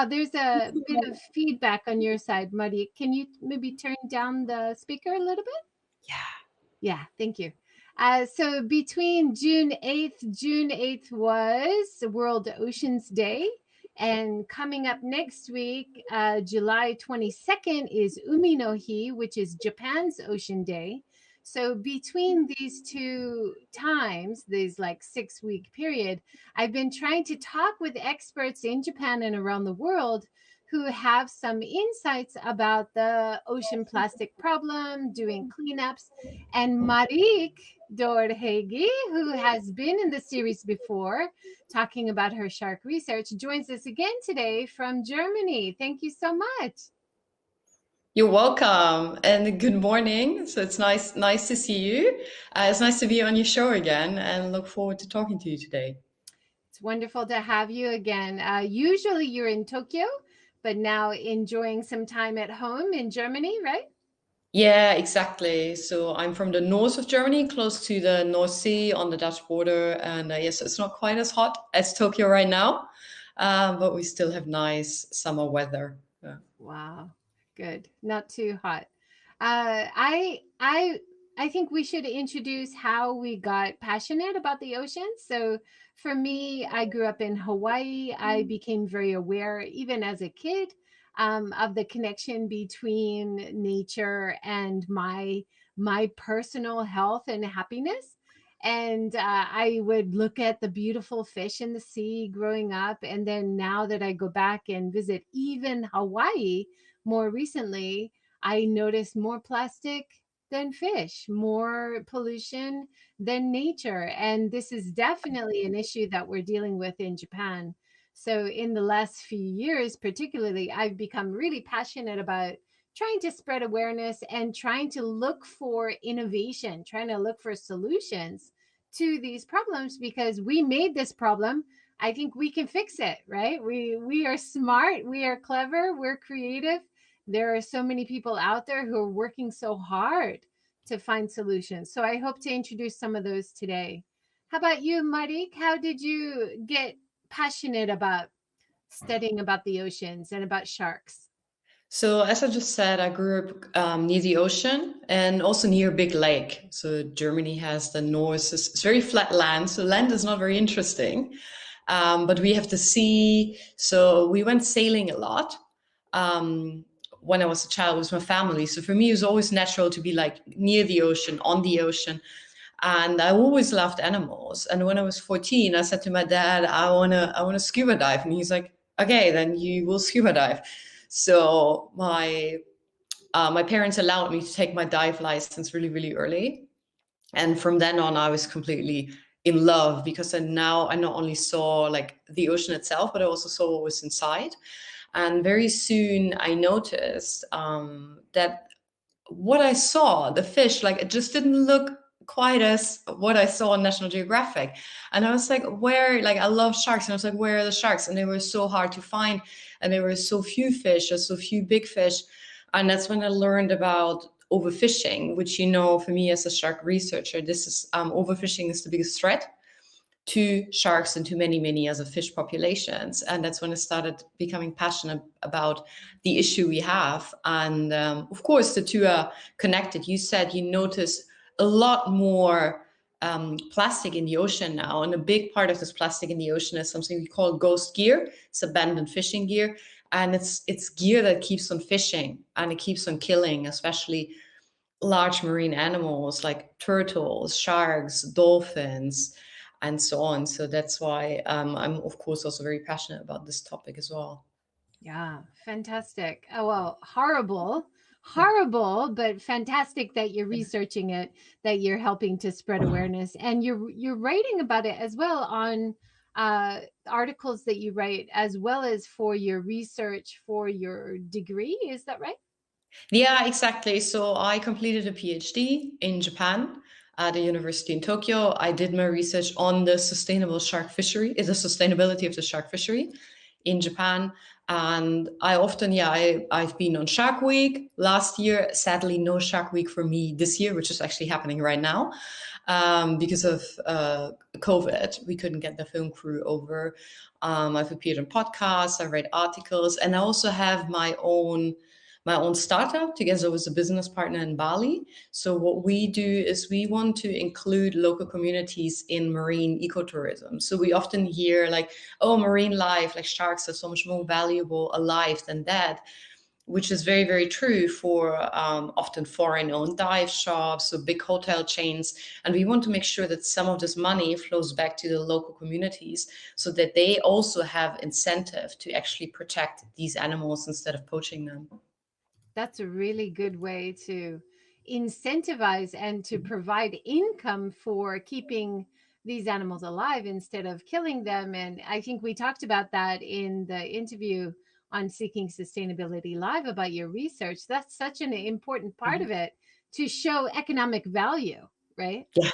There's a bit of feedback on your side, Muddy. Can you maybe turn down the speaker a little bit? Yeah. Yeah, thank you. So between June 8th was World Oceans Day. And coming up next week, July 22nd, is Umi no Hi, which is Japan's Ocean Day. So between these two times, these like 6-week period, I've been trying to talk with experts in Japan and around the world who have some insights about the ocean plastic problem, doing cleanups. And Mareike Dornhege, who has been in the series before, talking about her shark research, joins us again today from Germany. Thank you so much. You're welcome and good morning. So it's nice to see you. It's nice to be on your show again and look forward to talking to you today. It's wonderful to have you again. Usually you're in Tokyo, but now enjoying some time at home in Germany, right? Yeah, exactly. So I'm from the north of Germany, close to the North Sea on the Dutch border. And yes, it's not quite as hot as Tokyo right now, but we still have nice summer weather. Yeah. Wow, good. Not too hot. I think we should introduce how we got passionate about the ocean. So for me, I grew up in Hawaii. I became very aware, even as a kid, of the connection between nature and my personal health and happiness. And I would look at the beautiful fish in the sea growing up. And then now that I go back and visit even Hawaii more recently, I notice more plastic than fish, more pollution than nature. And this is definitely an issue that we're dealing with in Japan. So, in the last few years, particularly, I've become really passionate about trying to spread awareness and trying to look for innovation, trying to look for solutions to these problems because we made this problem. I think we can fix it, right? We are smart, we are clever, we're creative. There are so many people out there who are working so hard to find solutions. So I hope to introduce some of those today. How about you, Marik? How did you get passionate about studying about the oceans and about sharks? So as I just said, I grew up near the ocean and also near a big lake. So Germany has the north, it's very flat land, so land is not very interesting. But we have the sea, so we went sailing a lot. When I was a child with my family. So for me, it was always natural to be like near the ocean, on the ocean. And I always loved animals. And when I was 14, I said to my dad, I wanna scuba dive. And he's like, okay, then you will scuba dive. So my parents allowed me to take my dive license really, really early. And from then on, I was completely in love because now I not only saw like the ocean itself, but I also saw what was inside. And very soon I noticed that what I saw, the fish, like it just didn't look quite as what I saw on National Geographic. And I was like, where, like I love sharks. And I was like, where are the sharks? And they were so hard to find. And there were so few fish, or so few big fish. And that's when I learned about overfishing, which, for me as a shark researcher, this is overfishing is the biggest threat to sharks and to many, many other fish populations. And that's when I started becoming passionate about the issue we have. And of course, the two are connected. You said you notice a lot more plastic in the ocean now. And a big part of this plastic in the ocean is something we call ghost gear. It's abandoned fishing gear. And it's gear that keeps on fishing and it keeps on killing, especially large marine animals like turtles, sharks, dolphins, and so on. So that's why I'm, of course, also very passionate about this topic as well. Yeah, fantastic. Oh, well, horrible, but fantastic that you're researching it, that you're helping to spread awareness, and you're writing about it as well on articles that you write, as well as for your research for your degree. Is that right? Yeah, exactly. So I completed a PhD in Japan at a university in Tokyo. I did my research on the sustainable shark fishery, the sustainability of the shark fishery in Japan. And I often, I've been on Shark Week last year. Sadly, no Shark Week for me this year, which is actually happening right now. Because of COVID, we couldn't get the film crew over. I've appeared on podcasts, I read articles, and I also have my own startup together with a business partner in Bali. So what we do is we want to include local communities in marine ecotourism. So we often hear like, oh, marine life, like sharks are so much more valuable alive than dead, which is very, very true for often foreign-owned dive shops, so big hotel chains. And we want to make sure that some of this money flows back to the local communities so that they also have incentive to actually protect these animals instead of poaching them. That's a really good way to incentivize and to provide income for keeping these animals alive instead of killing them. And I think we talked about that in the interview on Seeking Sustainability Live about your research. That's such an important part of it, to show economic value, right? Yeah,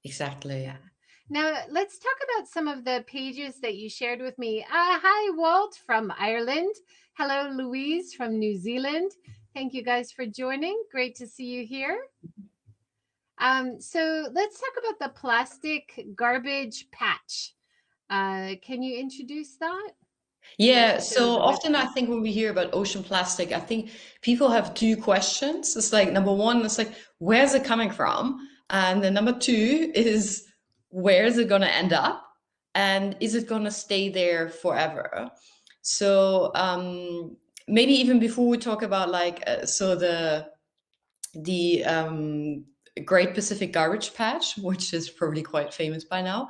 exactly. Yeah. Now, let's talk about some of the pages that you shared with me. Hi, Walt from Ireland. Hello, Louise from New Zealand. Thank you guys for joining. Great to see you here. So let's talk about the plastic garbage patch. Can you introduce that? Yeah, Show so the often I website. think when we hear about ocean plastic, I think people have two questions. It's like number one, it's like, where's it coming from? And then number two is, where is it going to end up? And is it going to stay there forever? So maybe even before we talk about like, so the Great Pacific Garbage Patch, which is probably quite famous by now.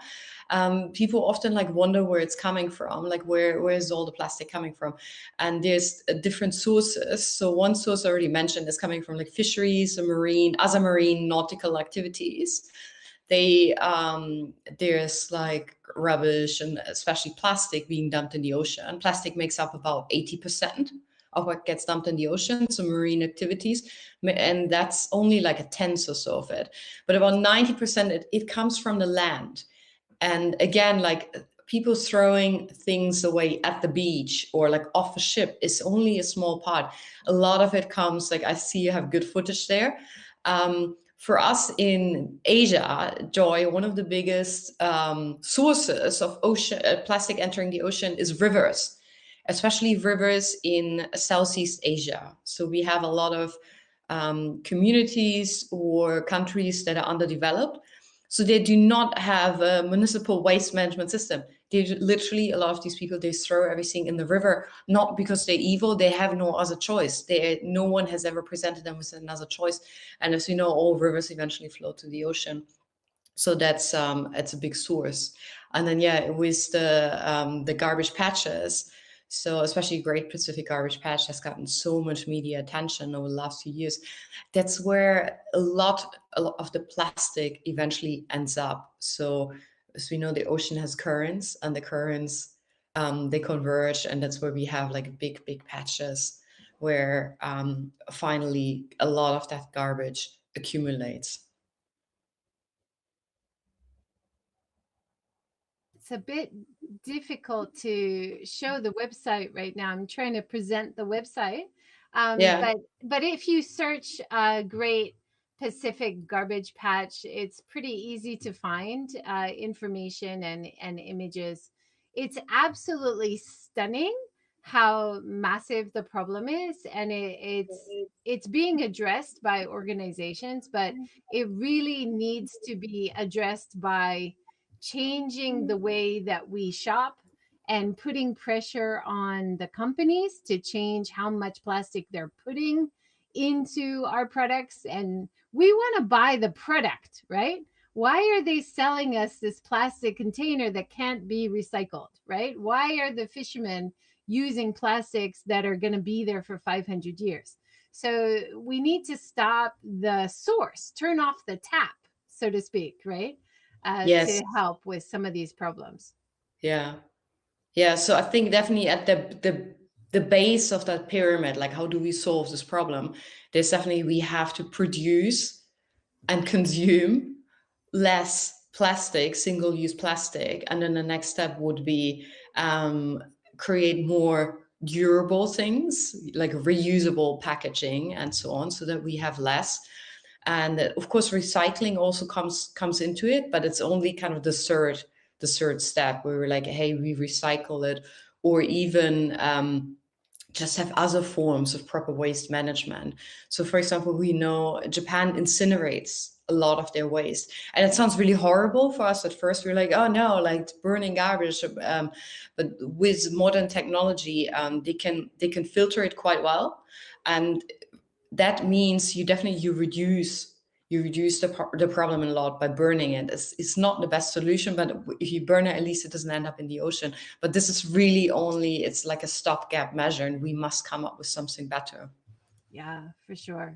People often like wonder where it's coming from, like where is all the plastic coming from? And there's different sources. So one source I already mentioned is coming from like fisheries, other marine nautical activities. There's like rubbish and especially plastic being dumped in the ocean. Plastic makes up about 80% of what gets dumped in the ocean, so marine activities, and that's only like a tenth or so of it. But about 90% it comes from the land. And again, like people throwing things away at the beach or like off a ship is only a small part. A lot of it comes, like I see you have good footage there. For us in Asia, Joy, one of the biggest sources of ocean plastic entering the ocean is rivers, especially rivers in Southeast Asia. So we have a lot of communities or countries that are underdeveloped. So they do not have a municipal waste management system. They literally, a lot of these people, they throw everything in the river, not because they're evil, they have no other choice. No one has ever presented them with another choice. And as we know, all rivers eventually flow to the ocean. So that's it's a big source. And then with the garbage patches, so especially Great Pacific Garbage Patch has gotten so much media attention over the last few years. That's where a lot of the plastic eventually ends up. So as we know, the ocean has currents, and the currents they converge, and that's where we have like big patches where finally a lot of that garbage accumulates. It's a bit difficult to show the website right now. I'm trying to present the website. Yeah. But if you search Great Pacific Garbage Patch, it's pretty easy to find information and images. It's absolutely stunning how massive the problem is, and it's being addressed by organizations, but it really needs to be addressed by changing the way that we shop and putting pressure on the companies to change how much plastic they're putting into our products. And we want to buy the product, right? Why are they selling us this plastic container that can't be recycled, right? Why are the fishermen using plastics that are going to be there for 500 years? So we need to stop the source, turn off the tap, so to speak, right? To Yes. help with some of these problems. Yeah. Yeah. So I think definitely at the base of that pyramid, like how do we solve this problem? There's definitely we have to produce and consume less plastic, single-use plastic, and then the next step would be create more durable things like reusable packaging and so on, so that we have less. And of course, recycling also comes into it, but it's only kind of the third step where we're like, hey, we recycle it, or even just have other forms of proper waste management. So, for example, we know Japan incinerates a lot of their waste, and it sounds really horrible for us at first. We're like, oh no, like burning garbage. But with modern technology, they can filter it quite well, and that means you reduce the problem a lot by burning it. It's not the best solution, but if you burn it, at least it doesn't end up in the ocean. But this is really it's like a stopgap measure, and we must come up with something better. Yeah, for sure.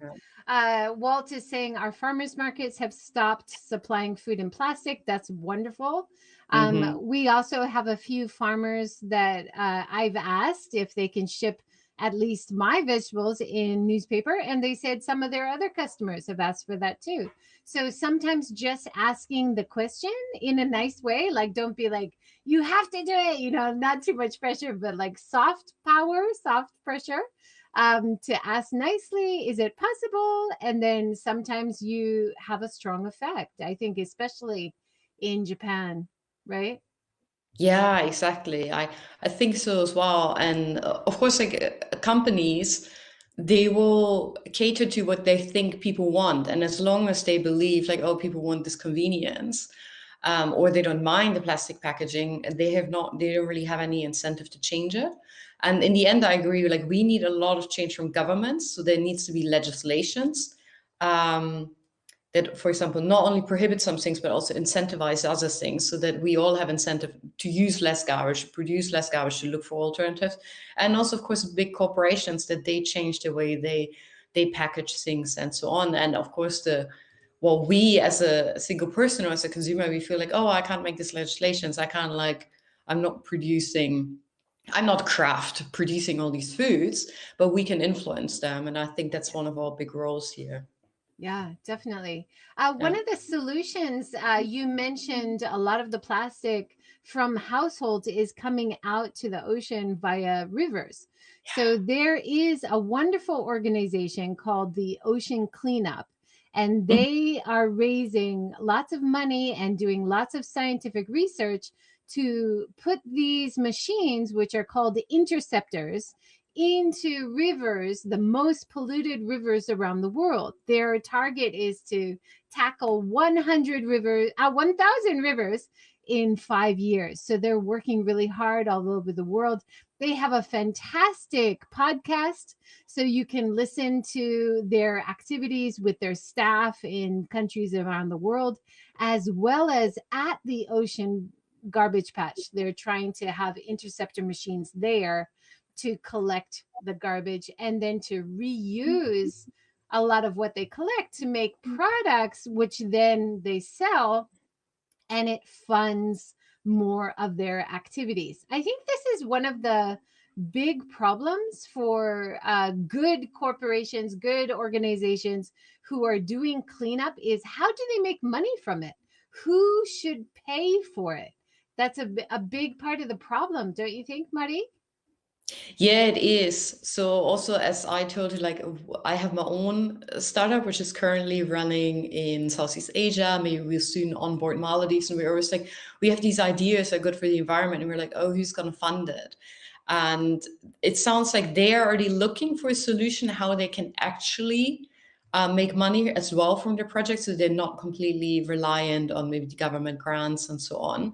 Yeah. Walt is saying our farmers markets have stopped supplying food in plastic. That's wonderful. Mm-hmm. We also have a few farmers that I've asked if they can ship at least my vegetables in newspaper, and they said some of their other customers have asked for that too. So sometimes just asking the question in a nice way, like don't be like, you have to do it, not too much pressure, but like soft power, soft pressure, to ask nicely, is it possible? And then sometimes you have a strong effect, I think, especially in Japan, right? Yeah, exactly. I think so as well. And of course, like companies, they will cater to what they think people want. And as long as they believe, like, oh, people want this convenience, or they don't mind the plastic packaging, they don't really have any incentive to change it. And in the end, I agree. Like, we need a lot of change from governments. So there needs to be legislations. Um, that, for example, not only prohibit some things, but also incentivize other things, so that we all have incentive to use less garbage, to produce less garbage, to look for alternatives. And also, of course, big corporations, that they change the way they package things and so on. And of course, we as a single person or as a consumer, we feel like, oh, I can't make these legislations. I'm not producing. I'm not craft producing all these foods, but we can influence them. And I think that's one of our big roles here. Yeah, definitely. One Yeah. of the solutions, you mentioned a lot of the plastic from households is coming out to the ocean via rivers. So there is a wonderful organization called the Ocean Cleanup, and Mhm. they are raising lots of money and doing lots of scientific research to put these machines, which are called interceptors, into rivers, the most polluted rivers around the world. Their target is to tackle 1,000 rivers in 5 years. So they're working really hard all over the world. They have a fantastic podcast, so you can listen to their activities with their staff in countries around the world, as well as at the ocean garbage patch. They're trying to have interceptor machines there to collect the garbage and then to reuse a lot of what they collect to make products, which then they sell, and it funds more of their activities. I think this is one of the big problems for good corporations, good organizations who are doing cleanup is, how do they make money from it? Who should pay for it? That's a big part of the problem, don't you think, Marie? Yeah, it is. So also, as I told you, like I have my own startup, which is currently running in Southeast Asia. Maybe we'll soon onboard Maldives. And we're always like, we have these ideas that are good for the environment. And we're like, oh, who's going to fund it? And it sounds like they're already looking for a solution how they can actually make money as well from their project. So they're not completely reliant on maybe the government grants and so on.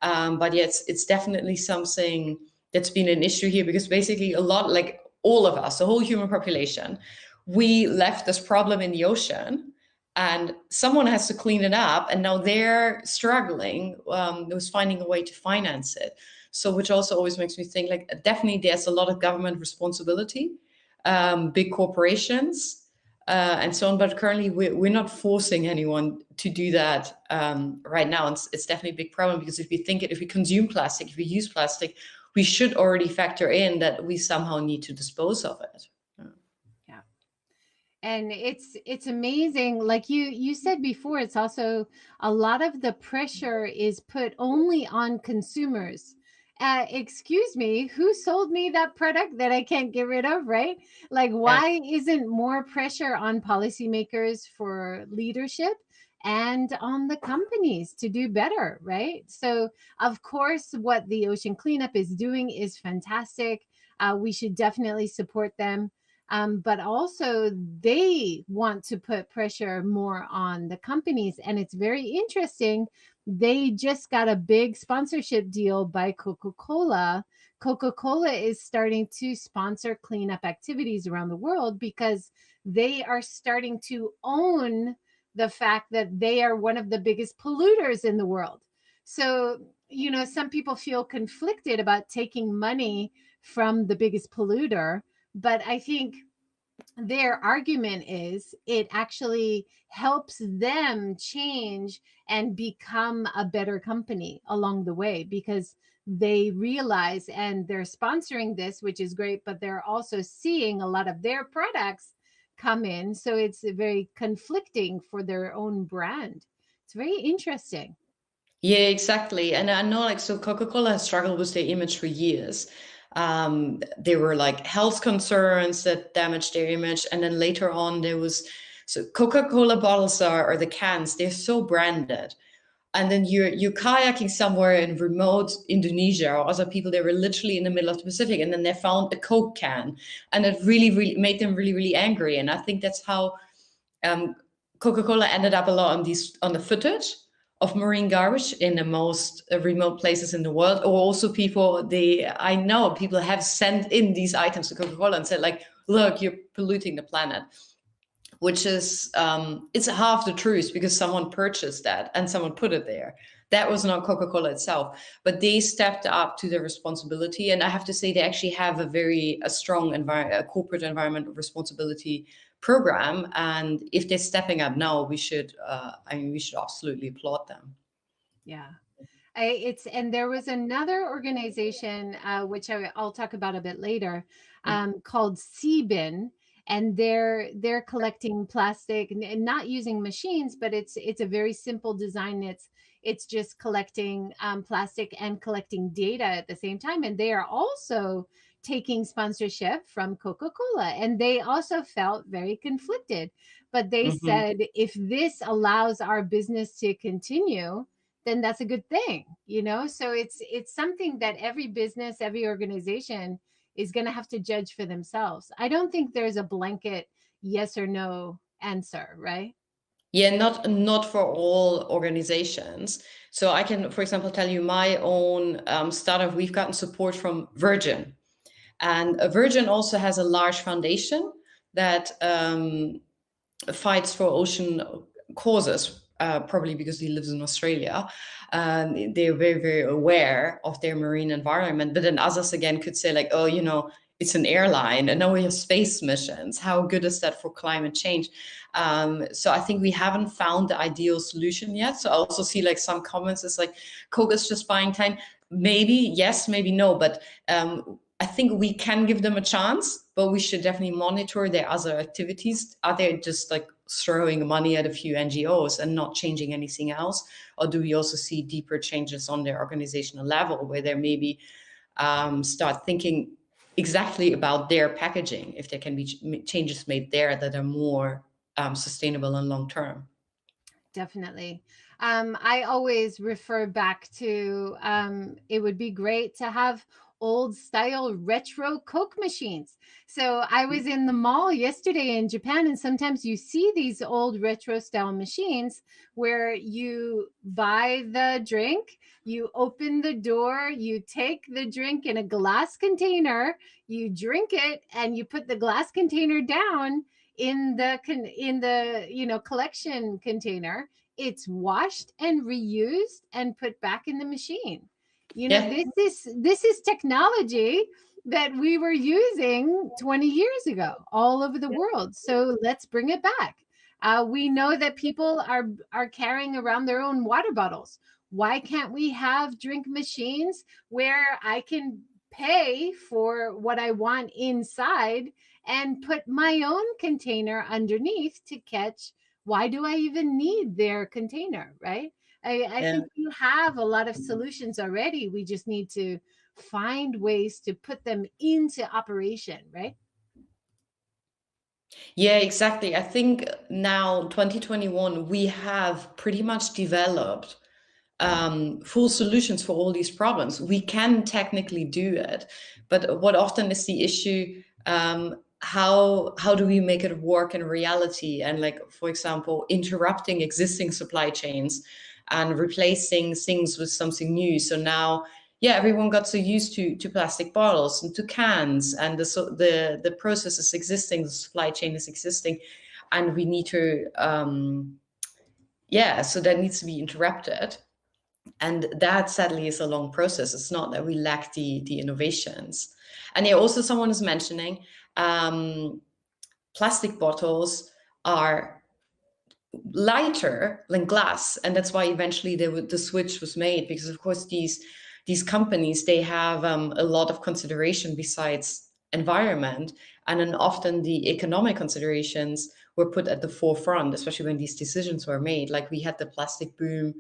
But yeah, it's definitely something that's been an issue here, because basically a lot, like all of us, the whole human population, we left this problem in the ocean, and someone has to clean it up, and now they're struggling with finding a way to finance it. So which also always makes me think, like, definitely there's a lot of government responsibility, big corporations, and so on. But currently, we're not forcing anyone to do that right now. It's definitely a big problem, because if we consume plastic, if we use plastic, we should already factor in that we somehow need to dispose of it. Yeah. And it's amazing, like you said before, it's also a lot of the pressure is put only on consumers, excuse me, who sold me that product that I can't get rid of, right? Like, Yeah. why isn't more pressure on policymakers for leadership and on the companies to do better, right? So, of course, what the ocean cleanup is doing is fantastic. We should definitely support them. But also, they want to put pressure more on the companies. And it's very interesting, they just got a big sponsorship deal by Coca-Cola. Coca-Cola is starting to sponsor cleanup activities around the world because they are starting to own the fact that they are one of the biggest polluters in the world. So, some people feel conflicted about taking money from the biggest polluter, but I think their argument is it actually helps them change and become a better company along the way, because they realize, and they're sponsoring this, which is great, but they're also seeing a lot of their products come in, so it's very conflicting for their own brand. It's very interesting. Yeah, exactly. And I know, like, so Coca-Cola has struggled with their image for years. There were like health concerns that damaged their image. And then later on, there was, so Coca-Cola bottles or the cans, they're so branded. And then you're kayaking somewhere in remote Indonesia, or other people, they were literally in the middle of the Pacific, and then they found a Coke can. And it really, really made them really, really angry. And I think that's how um, Coca-Cola ended up a lot on the footage of marine garbage in the most remote places in the world. Or also I know people have sent in these items to Coca-Cola and said, like, look, you're polluting the planet, which is it's half the truth, because someone purchased that and someone put it there. That was not Coca-Cola itself, but they stepped up to their responsibility. And I have to say, they actually have a strong corporate environmental responsibility program. And if they're stepping up now, we should absolutely applaud them. Yeah. And there was another organization, which I'll talk about a bit later, called Seabin, and they're collecting plastic and not using machines, but it's a very simple design. It's just collecting plastic and collecting data at the same time, and they are also taking sponsorship from Coca-Cola, and they also felt very conflicted, but they Mhm. said if this allows our business to continue, then that's a good thing. So it's something that every business, every organization is going to have to judge for themselves. I don't think there's a blanket yes or no answer, right? Yeah, not for all organizations. So I can, for example, tell you my own startup. We've gotten support from Virgin, and Virgin also has a large foundation that fights for ocean causes. Probably because he lives in Australia, they're very, very aware of their marine environment. But then others again could say, like, oh, it's an airline, and now we have space missions. How good is that for climate change? So I think we haven't found the ideal solution yet. So I also see, like, some comments is like, Coke is just buying time. Maybe yes, maybe no, but I think we can give them a chance, but we should definitely monitor their other activities. Are they just like throwing money at a few NGOs and not changing anything else? Or do we also see deeper changes on their organizational level, where they maybe start thinking exactly about their packaging, if there can be changes made there that are more sustainable and long term? Definitely. I always refer back to it would be great to have old style retro Coke machines. So I was in the mall yesterday in Japan, and sometimes you see these old retro style machines where you buy the drink, you open the door, you take the drink in a glass container, you drink it, and you put the glass container down in the collection container. It's washed and reused and put back in the machine. Yeah. This is technology that we were using 20 years ago all over the world, so let's bring it back. We know that people are carrying around their own water bottles. Why can't we have drink machines where I can pay for what I want inside and put my own container underneath to catch? Why do I even need their container, right? I Yeah. think you have a lot of solutions already. We just need to find ways to put them into operation, right? Yeah, exactly. I think now, 2021, we have pretty much developed full solutions for all these problems. We can technically do it, but what often is the issue? How do we make it work in reality? And like, for example, interrupting existing supply chains and replacing things with something new. So now, yeah, everyone got so used to plastic bottles and to cans, and the process is existing, the supply chain is existing, and we need to yeah, so that needs to be interrupted. And that sadly is a long process. It's not that we lack the innovations. And yeah, also someone is mentioning plastic bottles are lighter than glass, and that's why eventually the switch was made, because of course these companies, they have a lot of consideration besides environment, and then often the economic considerations were put at the forefront, especially when these decisions were made. Like we had the plastic boom,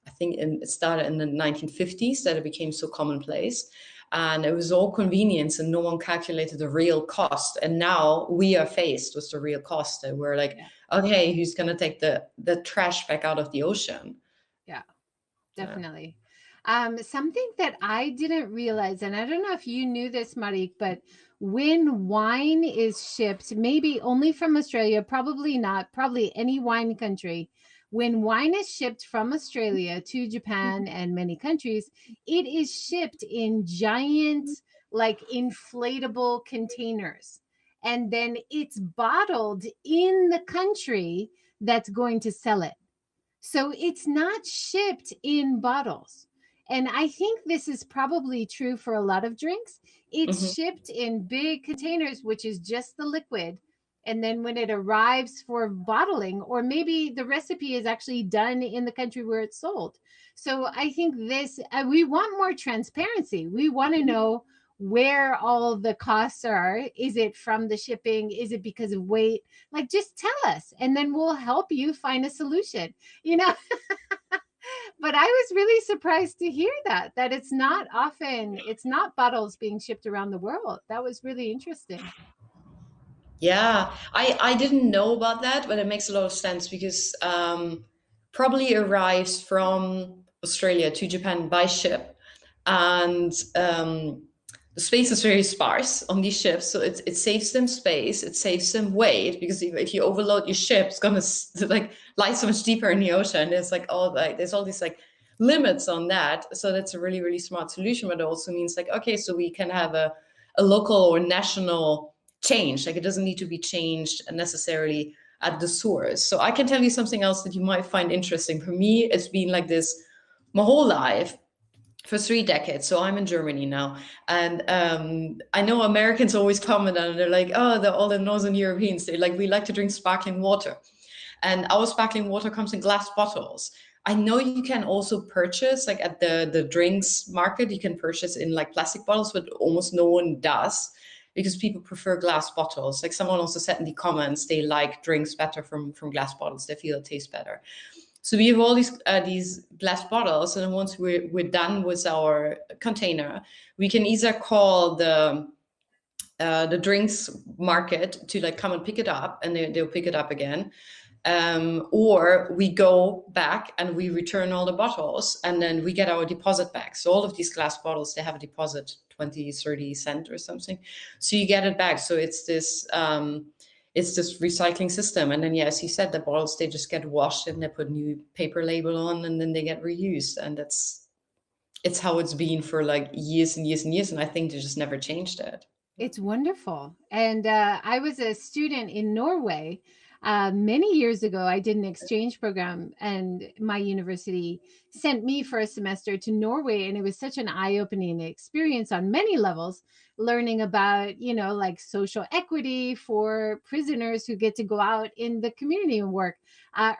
I think it started in the 1950s, that it became so commonplace. And it was all convenience, and no one calculated the real cost. And now we are faced with the real cost, and we're like, Yeah. okay, who's going to take the trash back out of the ocean? Yeah. Yeah. Definitely. Something that I didn't realize, and I don't know if you knew this, Marik, but when wine is shipped, maybe only from Australia, probably not, probably any wine country, when wine is shipped from Australia to Japan and many countries, it is shipped in giant, like inflatable containers. And then it's bottled in the country that's going to sell it. So it's not shipped in bottles. And I think this is probably true for a lot of drinks. It's Hmm. shipped in big containers, which is just the liquid. And then when it arrives for bottling, or maybe the recipe is actually done in the country where it's sold. So I think this, we want more transparency. We want to know where all the costs are. Is it from the shipping? Is it because of weight? Like, just tell us, and then we'll help you find a solution, you know. But I was really surprised to hear that it's not often, it's not bottles being shipped around the world. That was really interesting. Yeah, I didn't know about that, but it makes a lot of sense because probably arrives from Australia to Japan by ship, and the space is very sparse on these ships, so it saves them space, it saves them weight, because if you overload your ship, it's gonna like lie so much deeper in the ocean. There's like there's all these like limits on that, so that's a really really smart solution. But it also means like, okay, so we can have a local or national change. Like it doesn't need to be changed necessarily at the source. So I can tell you something else that you might find interesting. For me, it's been like this my whole life, for 3 decades. So I'm in Germany now, and I know Americans always comment on it. They're like, oh, all the Northern Europeans, they like, we like to drink sparkling water, and our sparkling water comes in glass bottles. I know you can also purchase, like at the drinks market, you can purchase in like plastic bottles, but almost no one does, because people prefer glass bottles. Like someone also said in the comments, they like drinks better from glass bottles. They feel it tastes better. So we have all these glass bottles, and then once we're done with our container, we can either call the drinks market to like come and pick it up, and they'll pick it up again. Or we go back and we return all the bottles, and then we get our deposit back. So all of these glass bottles, they have a deposit, 20, 30 cents or something. So you get it back. So it's this recycling system. And then, yeah, as you said, the bottles, they just get washed and they put new paper label on, and then they get reused. And it's how it's been for like years and years and years. And I think they just never changed it. It's wonderful. And I was a student in Norway many years ago. I did an exchange program, and my university sent me for a semester to Norway. And it was such an eye opening experience on many levels, learning about, like social equity for prisoners who get to go out in the community and work,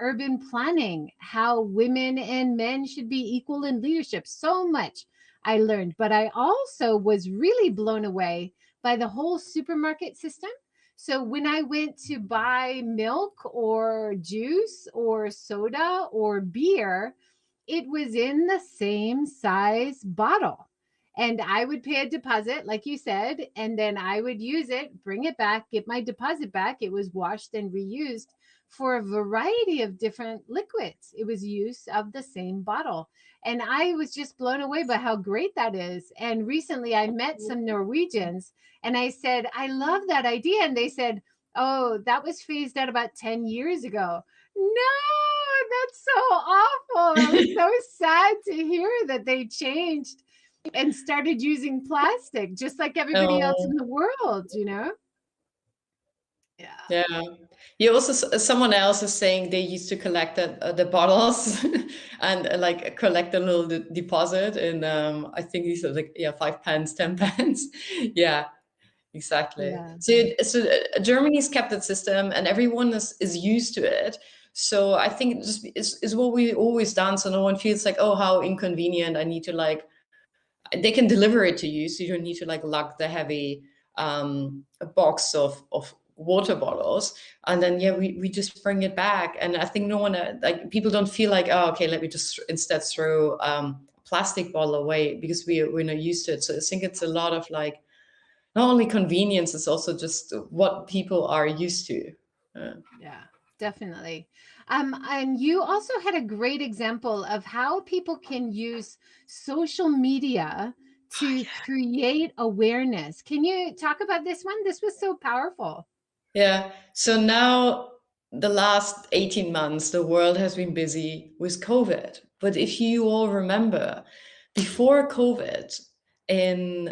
urban planning, how women and men should be equal in leadership. So much I learned. But I also was really blown away by the whole supermarket system. So when I went to buy milk or juice or soda or beer, it was in the same size bottle. And I would pay a deposit, like you said, and then I would use it, bring it back, get my deposit back. It was washed and reused for a variety of different liquids. It was use of the same bottle. And I was just blown away by how great that is. And recently I met some Norwegians and I said, I love that idea. And they said, oh, that was phased out about 10 years ago. No, that's so awful. That was so sad to hear that they changed and started using plastic just like everybody else in Oh, the world, you know? Yeah. yeah. You also, someone else is saying they used to collect the bottles and like collect a little deposit. And I think these are like, yeah, 5 pence, 10 pence. Yeah. Exactly. Yeah. So Germany's kept that system, and everyone is used to it. So I think it just is what we always done. So no one feels like, oh, how inconvenient. I need to like, they can deliver it to you, so you don't need to like lug the heavy box of water bottles. And then yeah, we just bring it back. And I think no one like people don't feel like, oh, okay, let me just instead throw a plastic bottle away, because we're not used to it. So I think it's a lot of like, not only convenience, it's also just what people are used to. Yeah, definitely. And you also had a great example of how people can use social media to create awareness. Can you talk about this one? This was so powerful. Yeah. So now the last 18 months, the world has been busy with COVID. But if you all remember, before COVID, in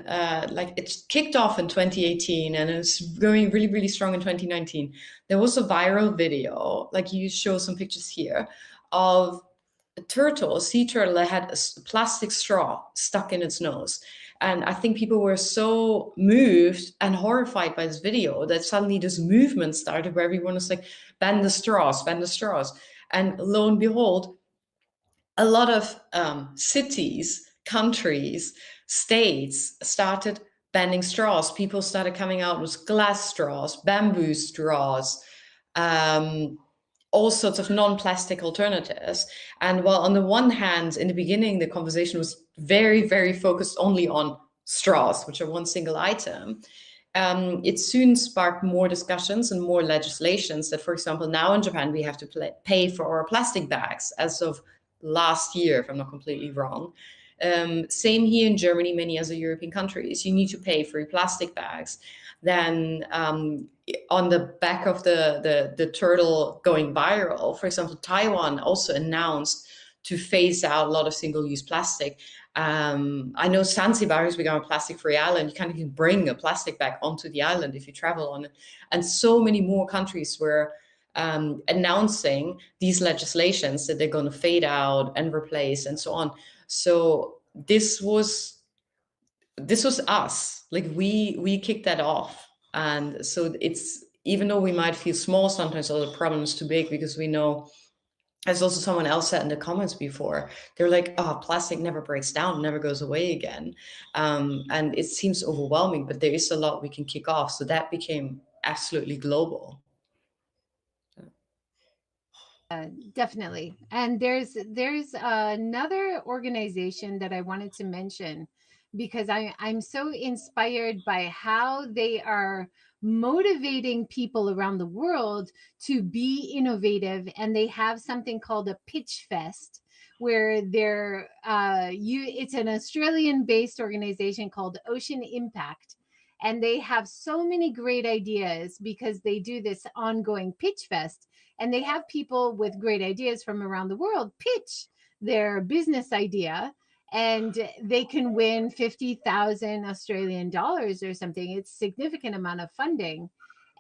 like it kicked off in 2018 and it's going really, really strong in 2019. There was a viral video, like you show some pictures here, of a turtle, a sea turtle that had a plastic straw stuck in its nose. And I think people were so moved and horrified by this video that suddenly this movement started where everyone was like, ban the straws, ban the straws. And lo and behold, a lot of cities, countries, states started banning straws. People started coming out with glass straws, bamboo straws, um, all sorts of non-plastic alternatives. And while on the one hand, in the beginning, the conversation was very, very focused only on straws, which are one single item, it soon sparked more discussions and more legislations that, for example, now in Japan, we have to pay for our plastic bags as of last year, if I'm not completely wrong. Same here in Germany, many other European countries, you need to pay for your plastic bags. Then on the back of the turtle going viral, for example, Taiwan also announced to phase out a lot of single-use plastic. I know Zanzibar has become a plastic-free island. You can't even bring a plastic bag onto the island if you travel on it. And so many more countries were announcing these legislations that they're going to fade out and replace and so on. So this was us. Like we kicked that off. And so it's, even though we might feel small sometimes, or the problem is too big, because we know, as also someone else said in the comments before, they're like, oh, plastic never breaks down, never goes away again. And it seems overwhelming, but there is a lot we can kick off. So that became absolutely global. Definitely. And there's another organization that I wanted to mention because I'm so inspired by how they are motivating people around the world to be innovative, and they have something called a pitch fest where they're it's an Australian based organization called Ocean Impact, and they have so many great ideas because they do this ongoing pitch fest, and they have people with great ideas from around the world pitch their business idea, and they can win 50,000 Australian dollars or something. It's a significant amount of funding.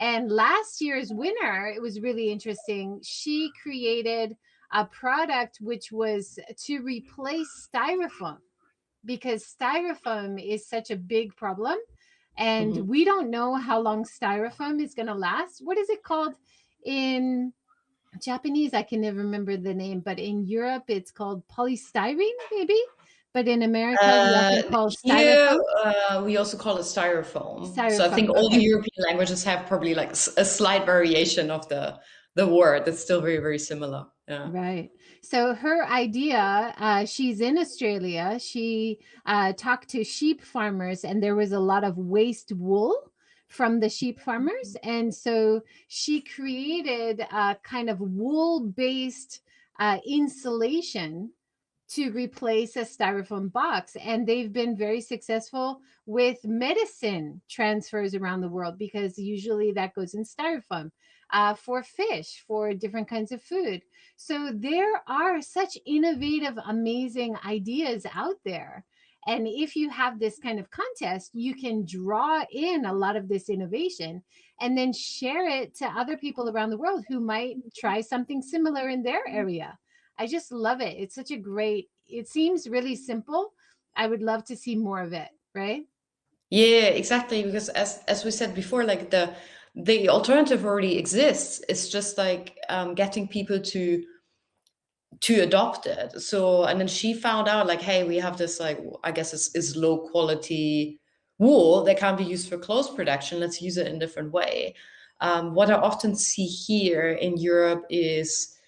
And last year's winner, it was really interesting. She created a product which was to replace styrofoam, because styrofoam is such a big problem and Mhm. we don't know how long styrofoam is going to last. What is it called in Japanese? I can never remember the name, but in Europe it's called polystyrene, maybe. But in America we Uh, often call Here, styrofoam. we also call it styrofoam. So I think Styrofoam. all the Okay. European languages have probably like a slight variation of the word. It's still very, very similar. Yeah. Right. So her idea, she's in Australia. She talked to sheep farmers, and there was a lot of waste wool from the sheep farmers. And so she created a kind of wool based insulation to replace a styrofoam box. And they've been very successful with medicine transfers around the world because usually that goes in styrofoam for fish, for different kinds of food. So there are such innovative, amazing ideas out there. And if you have this kind of contest, you can draw in a lot of this innovation and then share it to other people around the world who might try something similar in their area. I just love it. It's such a great, it seems really simple. I would love to see more of it, right? Yeah, exactly. Because as we said before, like the alternative already exists. It's just like getting people to adopt it. So, and then she found out like, hey, we have this like, I guess is low quality wool that can't be used for clothes production. Let's use it in a different way. What I often see here in Europe is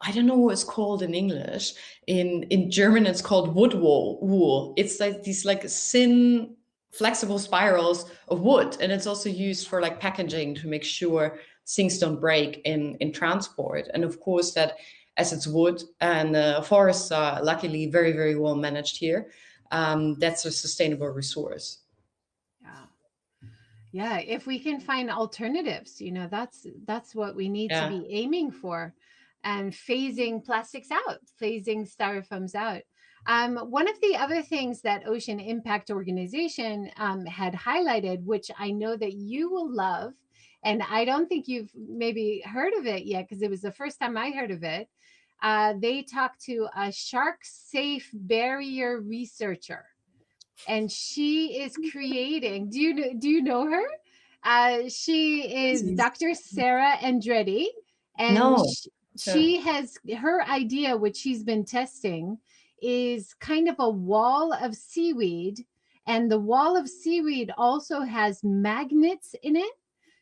I don't know what it's called in English. In German, it's called wood wool. It's like these like thin, flexible spirals of wood, and it's also used for like packaging to make sure things don't break in transport. And of course, that as it's wood and forests are luckily very very well managed here, that's a sustainable resource. Yeah. Yeah, if we can find alternatives, that's what we need to Yeah. be aiming for, and phasing plastics out, phasing styrofoams out. One of the other things that Ocean Impact Organization had highlighted, which I know that you will love, and I don't think you've maybe heard of it yet because it was the first time I heard of it. They talked to a shark safe barrier researcher, and she is creating. Do you know her? She is Dr. Sarah Andretti, and No. Yeah. she has her idea, which she's been testing, is kind of a wall of seaweed, and the wall of seaweed also has magnets in it.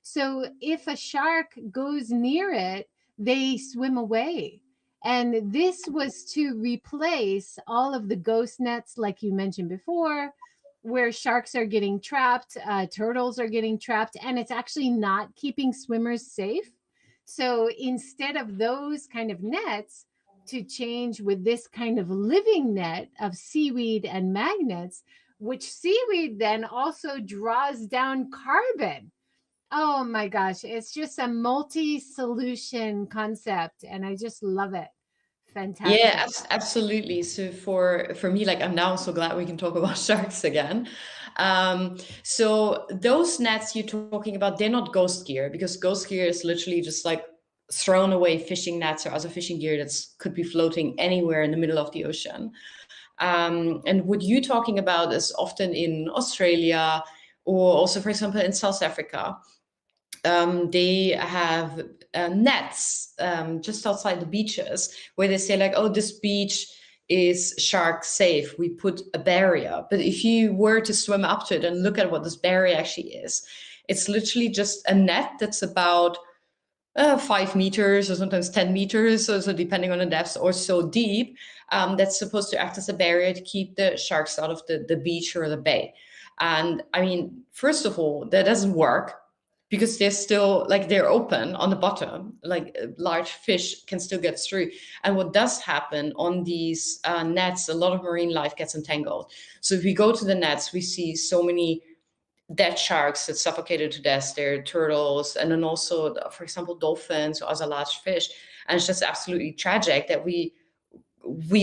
So if a shark goes near it, they swim away. And this was to replace all of the ghost nets, like you mentioned before, where sharks are getting trapped, turtles are getting trapped, and it's actually not keeping swimmers safe. So instead of those kind of nets, to change with this kind of living net of seaweed and magnets, which seaweed then also draws down carbon. Oh my gosh, it's just a multi-solution concept and I just love it. Yeah, Fantastic. absolutely. So for me, like I'm now so glad we can talk about sharks again. So those nets you're talking about, they're not ghost gear because ghost gear is literally just like thrown away fishing nets or other fishing gear that's could be floating anywhere in the middle of the ocean. And what you're talking about is often in Australia or also, for example, in South Africa. They have nets just outside the beaches where they say like, oh, this beach is shark safe. We put a barrier. But if you were to swim up to it and look at what this barrier actually is, it's literally just a net that's about 5 meters or sometimes 10 meters, so depending on the depth, or so deep, that's supposed to act as a barrier to keep the sharks out of the beach or the bay. And I mean, first of all, that doesn't work because they're still like they're open on the bottom, like large fish can still get through. And what does happen on these nets, a lot of marine life gets entangled. So if we go to the nets, we see so many dead sharks that suffocated to death, there are turtles, and then also, for example, dolphins or other large fish. And it's just absolutely tragic that we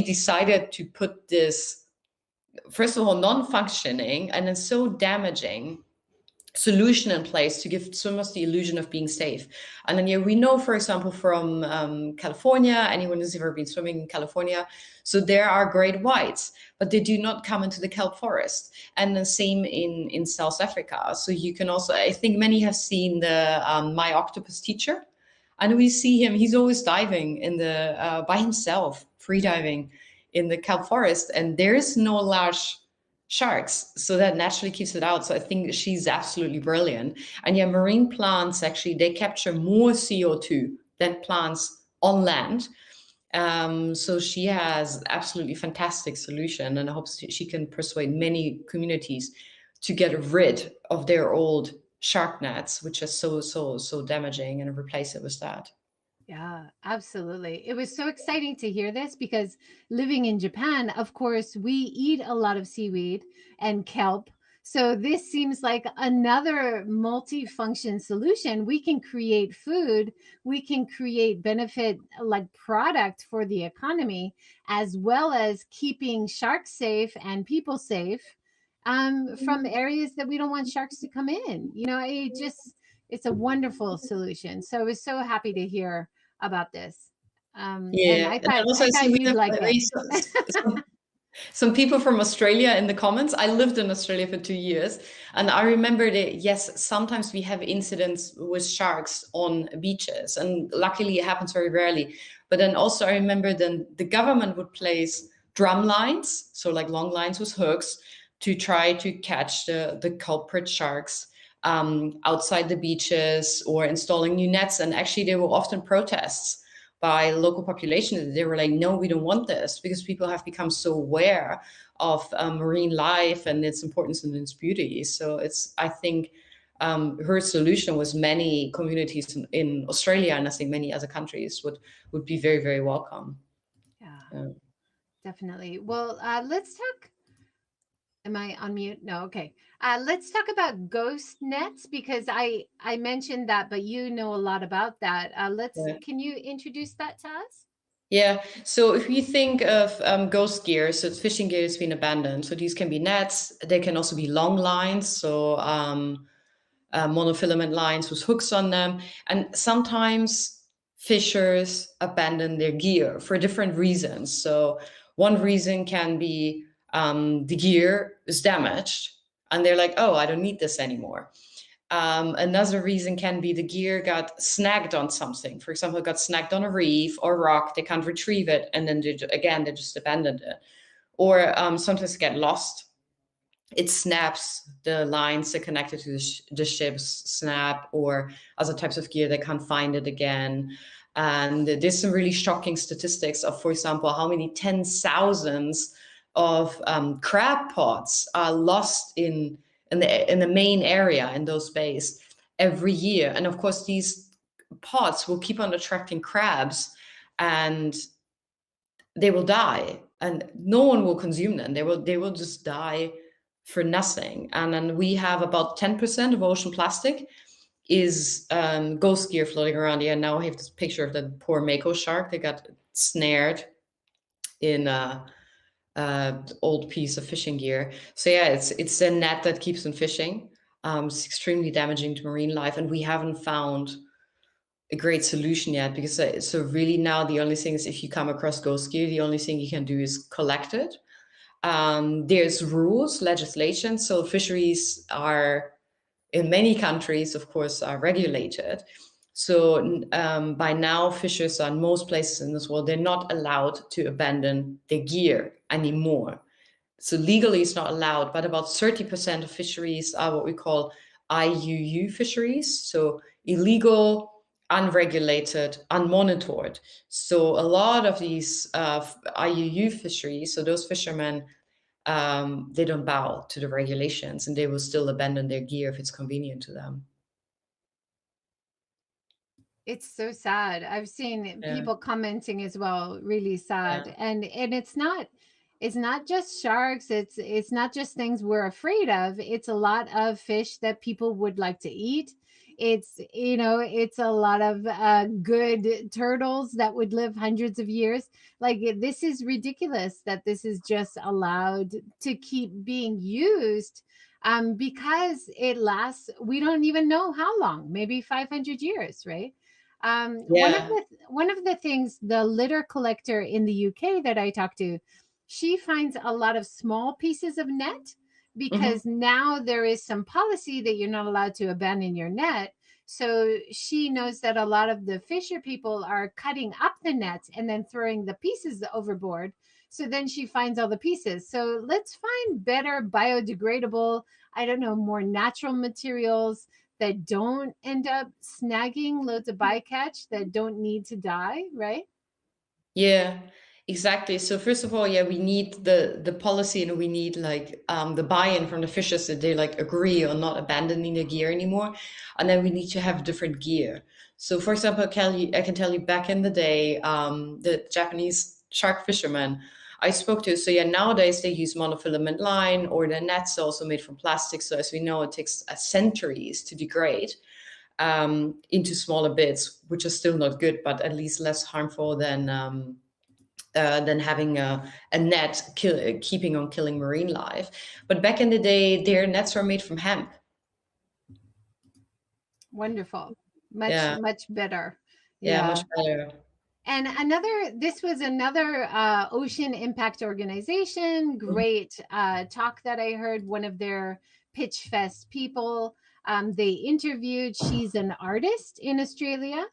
decided to put this, first of all, non-functioning and then so damaging solution in place to give swimmers the illusion of being safe. And then, yeah, we know, for example, from California, anyone who's ever been swimming in California, so there are great whites, but they do not come into the kelp forest. And the same in South Africa. So you can also, I think many have seen the My Octopus Teacher. And we see him, he's always diving in the by himself, free diving in the kelp forest. And there is no large sharks. So that naturally keeps it out. So I think she's absolutely brilliant. And yeah, marine plants actually, they capture more CO2 than plants on land. So she has absolutely fantastic solution, and I hope she can persuade many communities to get rid of their old shark nets, which are so damaging, and replace it with that. Yeah, absolutely. It was so exciting to hear this because living in Japan, of course, we eat a lot of seaweed and kelp. So this seems like another multi-function solution. We can create food, we can create benefit like product for the economy, as well as keeping sharks safe and people safe from areas that we don't want sharks to come in. It's a wonderful solution. So I was so happy to hear about this. And Yeah, I and thought also I I see thought we you'd have like it. some people from Australia in the comments. I lived in Australia for 2 years, and I remember that yes, sometimes we have incidents with sharks on beaches, and luckily it happens very rarely. But then also I remember then the government would place drum lines, so like long lines with hooks, to try to catch the culprit sharks outside the beaches, or installing new nets. And actually, there were often protests by local population. They were like, no, we don't want this, because people have become so aware of marine life and its importance and its beauty. So I think her solution was many communities in Australia, and I think many other countries would be very, very welcome. Yeah, Yeah. definitely. Well, let's talk. Am I on mute? No, okay. Let's talk about ghost nets because I mentioned that, but you know a lot about that. Let's Yeah. Can you introduce that to us? Yeah. So if you think of ghost gear, so it's fishing gear that's been abandoned. So these can be nets. They can also be long lines. So monofilament lines with hooks on them. And sometimes fishers abandon their gear for different reasons. So one reason can be the gear is damaged, and they're like, oh, I don't need this anymore. Another reason can be the gear got snagged on something. For example, it got snagged on a reef or rock. They can't retrieve it, and then they just abandoned it. Or sometimes it get lost. It snaps, the lines that connected to the ships snap, or other types of gear, they can't find it again. And there's some really shocking statistics of, for example, how many 10,000s of crab pots are lost in the main area in those bays every year. And of course, these pots will keep on attracting crabs, and they will die, and no one will consume them. They will just die for nothing. And then we have about 10% of ocean plastic is ghost gear floating around here. And now I have this picture of the poor mako shark that got snared in a old piece of fishing gear. So yeah, it's a net that keeps them fishing. It's extremely damaging to marine life, and we haven't found a great solution yet, because so really now the only thing is, if you come across ghost gear, the only thing you can do is collect it. There's rules, legislation. So fisheries are, in many countries, of course, are regulated. So by now, fishers are in most places in this world, they're not allowed to abandon their gear anymore. So legally it's not allowed, but about 30% of fisheries are what we call IUU fisheries. So illegal, unregulated, unmonitored. So a lot of these IUU fisheries, so those fishermen, they don't bow to the regulations, and they will still abandon their gear if it's convenient to them. It's so sad. I've seen Yeah, people commenting as well, really yeah, sad. And it's not just sharks, it's not just things we're afraid of. It's a lot of fish that people would like to eat. It's a lot of good turtles that would live hundreds of years. Like this is ridiculous that this is just allowed to keep being used because it lasts, we don't even know how long, maybe 500 years, right? yeah. One of the things, the litter collector in the UK that I talked to, she finds a lot of small pieces of net Hmm. because now there is some policy that you're not allowed to abandon your net. So she knows that a lot of the fisher people are cutting up the nets and then throwing the pieces overboard. So then she finds all the pieces. So let's find better biodegradable, I don't know, more natural materials that don't end up snagging loads of bycatch, that don't need to die, right? Yeah, exactly. So first of all, yeah, we need the policy, and we need like the buy-in from the fishers that they like agree on not abandoning the gear anymore. And then we need to have different gear. So for example, Kelly, I can tell you back in the day, the Japanese shark fishermen I spoke to. So yeah, nowadays they use monofilament line, or the nets are also made from plastic. So as we know, it takes centuries to degrade into smaller bits, which are still not good, but at least less harmful than having a net keeping on killing marine life. But back in the day, their nets were made from hemp. Wonderful. Much, Yeah, much better. yeah, Yeah. much better. And this was another ocean impact organization. Great talk that I heard. One of their Pitch Fest people they interviewed. She's an artist in Australia.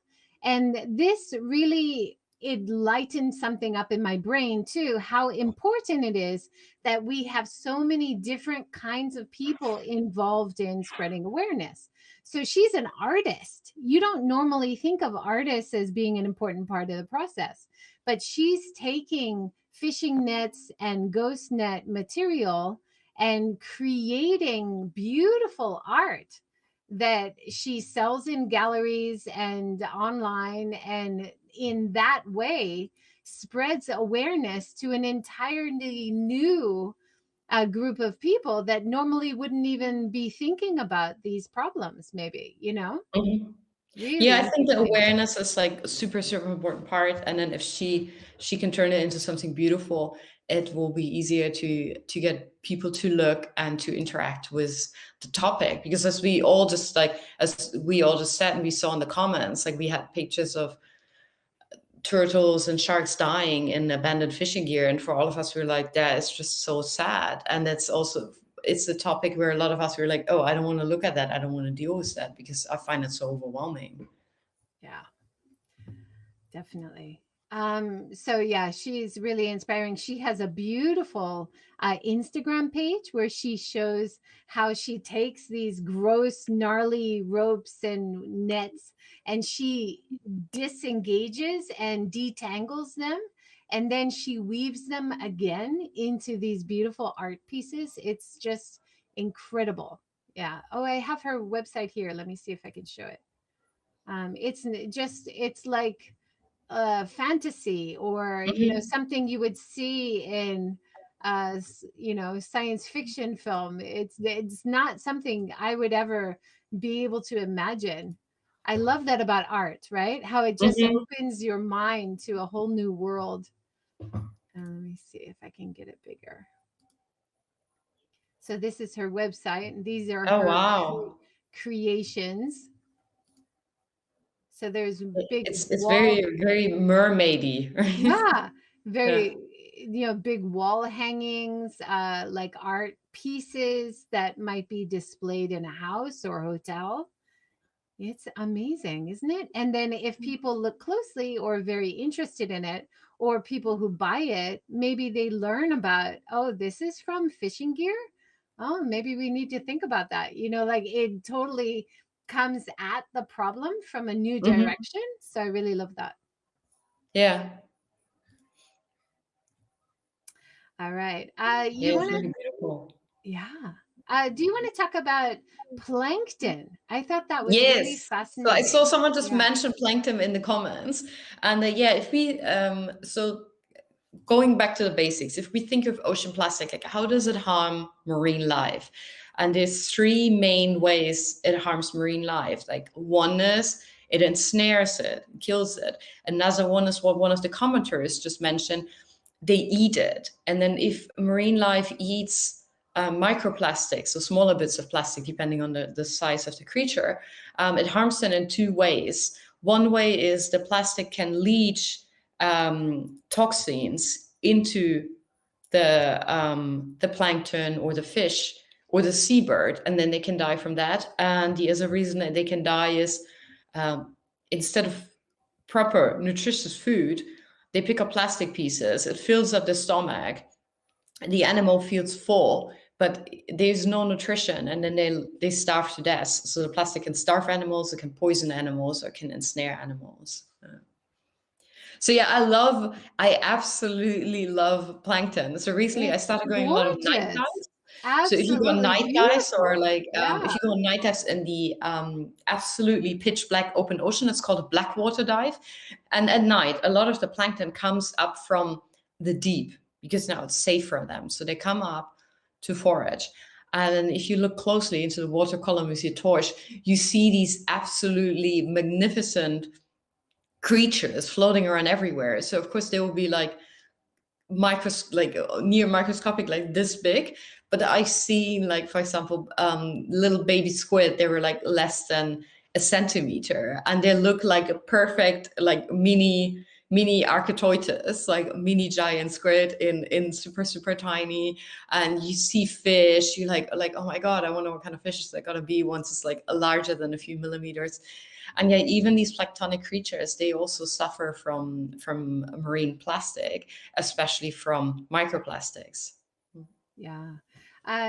And this really, it lightened something up in my brain too, how important it is that we have so many different kinds of people involved in spreading awareness. So she's an artist. You don't normally think of artists as being an important part of the process, but she's taking fishing nets and ghost net material and creating beautiful art that she sells in galleries and online, and in that way spreads awareness to an entirely new group of people that normally wouldn't even be thinking about these problems, maybe, Mhm. Yeah, really I think the interesting. awareness is like a super, super important part. And then if she can turn it into something beautiful, it will be easier to get people to look and to interact with the topic. Because as we all just said and we saw in the comments, like we had pictures of turtles and sharks dying in abandoned fishing gear, and for all of us we were like, that is just so sad. And it's a topic where a lot of us were like, oh, I don't want to look at that, I don't want to deal with that, because I find it so overwhelming. Yeah, definitely. So yeah, she's really inspiring. She has a beautiful Instagram page where she shows how she takes these gross, gnarly ropes and nets, and she disengages and detangles them, and then she weaves them again into these beautiful art pieces. It's just incredible. Yeah. Oh, I have her website here. Let me see if I can show it. It's like fantasy, or Mhm. something you would see in science fiction film. It's not something I would ever be able to imagine. I love that about art, right? How it just Mhm. opens your mind to a whole new world. Let me see if I can get it bigger. So this is her website, and these are Oh her wow. creations. So there's big It's wall. very, very mermaidy, right? Yeah, Yeah. very, big wall hangings, like art pieces that might be displayed in a house or hotel. It's amazing, isn't it? And then if people look closely or are very interested in it, or people who buy it, maybe they learn about, oh, this is from fishing gear. Oh, maybe we need to think about that. Like it totally comes at the problem from a new Hmm. direction. So I really love that. Yeah. All right. Yeah, You it's want to, really beautiful. yeah. Do you want to talk about plankton? I thought that was really Yes. So I saw fascinating. someone just Yeah. mention plankton in the comments. And yeah, if we so going back to the basics, if we think of ocean plastic, like how does it harm marine life? And there's three main ways it harms marine life. Like one is it ensnares it, kills it. Another one is what one of the commenters just mentioned, they eat it. And then if marine life eats microplastics, so smaller bits of plastic, depending on the size of the creature, it harms them in two ways. One way is the plastic can leach toxins into the plankton or the fish or the seabird, and then they can die from that. And the other reason that they can die is instead of proper nutritious food, they pick up plastic pieces, it fills up the stomach, the animal feels full, but there's no nutrition, and then they starve to death. So the plastic can starve animals, it can poison animals, or can ensnare animals. So yeah, I absolutely love plankton. So recently I It's started going a lot of night gorgeous. dives. So if you go on Absolutely night dives, or beautiful. like Yeah. if you go on night dives in the absolutely pitch black open ocean, it's called a black water dive. And at night, a lot of the plankton comes up from the deep because now it's safe for them. So they come up to forage. And then if you look closely into the water column with your torch, you see these absolutely magnificent creatures floating around everywhere. So of course they will be like near microscopic, like this big. But I seen, like, for example, little baby squid. They were like less than a centimeter, and they look like a perfect like mini architoitus, like mini giant squid in super tiny. And you see fish, you like oh my god, I wonder what kind of fish is that gonna be once it's like larger than a few millimeters. And yet even these planktonic creatures, they also suffer from marine plastic, especially from microplastics. Yeah.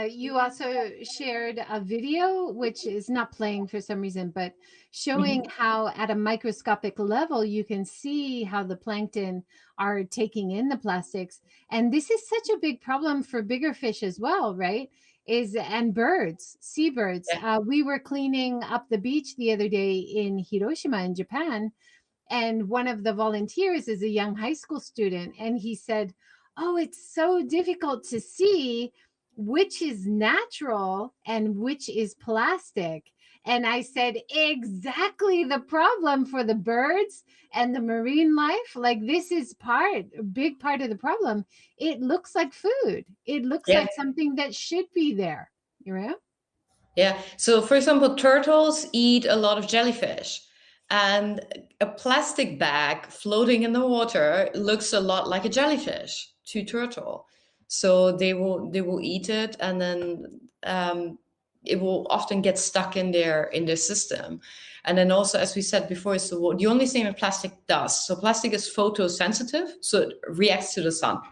You also shared a video, which is not playing for some reason, but showing how at a microscopic level you can see how the plankton are taking in the plastics. And this is such a big problem for bigger fish as well, right? And birds, seabirds. Yeah. We were cleaning up the beach the other day in Hiroshima in Japan, and one of the volunteers is a young high school student, and he said, oh, it's so difficult to see which is natural and which is plastic. And I said, exactly the problem for the birds and the marine life. Like, this is a big part of the problem. It looks like food, it looks Yeah. like something that should be there, you know? Yeah. So, for example, turtles eat a lot of jellyfish, and a plastic bag floating in the water looks a lot like a jellyfish to turtle. So they will eat it, and then it will often get stuck in their system. And then also, as we said before, so the only thing that plastic does. So plastic is photosensitive, so it reacts to the sun.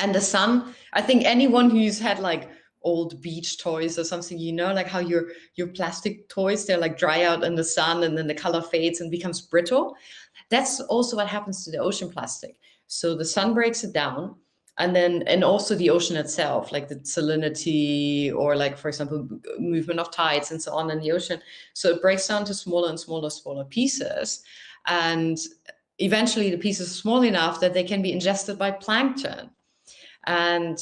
And the sun, I think anyone who's had like old beach toys or something, like how your plastic toys, they're like dry out in the sun and then the color fades and becomes brittle. That's also what happens to the ocean plastic. So the sun breaks it down, and also the ocean itself, like the salinity, or like, for example, movement of tides and so on in the ocean. So it breaks down to smaller and smaller pieces. And eventually the pieces are small enough that they can be ingested by plankton. And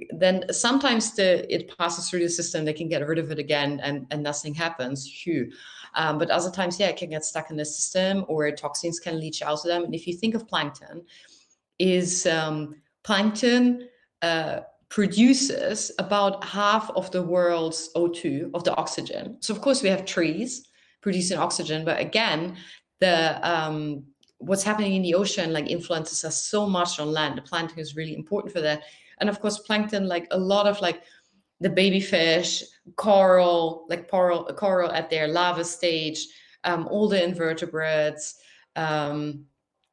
then sometimes it passes through the system, they can get rid of it again, and nothing happens. Phew. But other times, yeah, it can get stuck in the system, or toxins can leach out to them. And if you think of plankton, plankton produces about half of the world's O2, of the oxygen. So of course we have trees producing oxygen, but again, the what's happening in the ocean like influences us so much on land. The plankton is really important for that. And of course, plankton, like a lot of like the baby fish, coral at their larva stage, all the invertebrates,